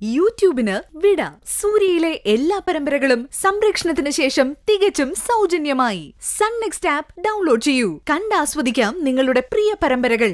യൂട്യൂബിന് വിട. സൂര്യയിലെ എല്ലാ പരമ്പരകളും സംരക്ഷണത്തിന് ശേഷം തികച്ചും സൗജന്യമായി സൺ നെക്സ്റ്റ് ആപ്പ് ഡൗൺലോഡ് ചെയ്യൂ. കണ്ടാസ്വദിക്കാം നിങ്ങളുടെ പ്രിയ പരമ്പരകൾ.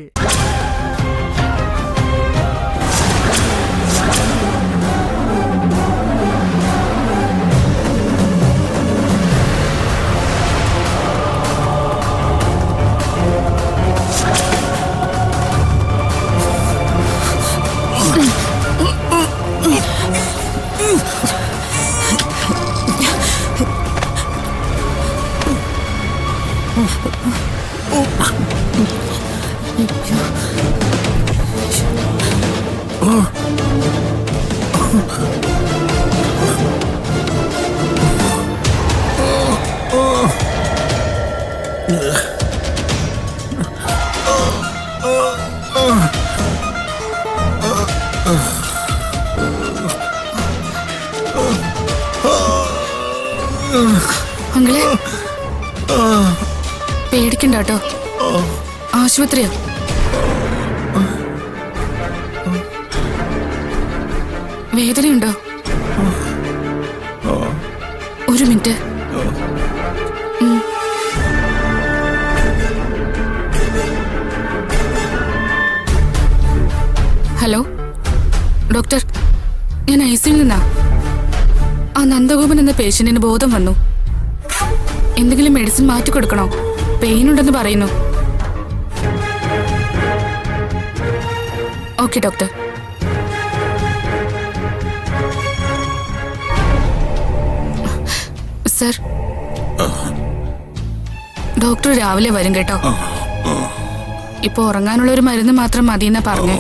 അങ്ങളെ പേടിക്കണ്ട കേട്ടോ. ആശുപത്രിയാ. വേദനയുണ്ടോ? ഒരു മിനിറ്റ്. ഹലോ ഡോക്ടർ, ഞാൻ ഐസിയിൽ നിന്നാ. ആ നന്ദഗോപൻ എന്ന പേഷ്യന്റിന് ബോധം വന്നു. എന്തെങ്കിലും മെഡിസിൻ മാറ്റി കൊടുക്കണോ? പെയിൻ ഉണ്ടെന്ന് പറയുന്നു. Okay doctor. സർ, ഡോക്ടർ രാവിലെ വരും കേട്ടോ. ഇപ്പൊ ഉറങ്ങാനുള്ള ഒരു മരുന്ന് മാത്രം മതിയെന്നാ പറഞ്ഞേ.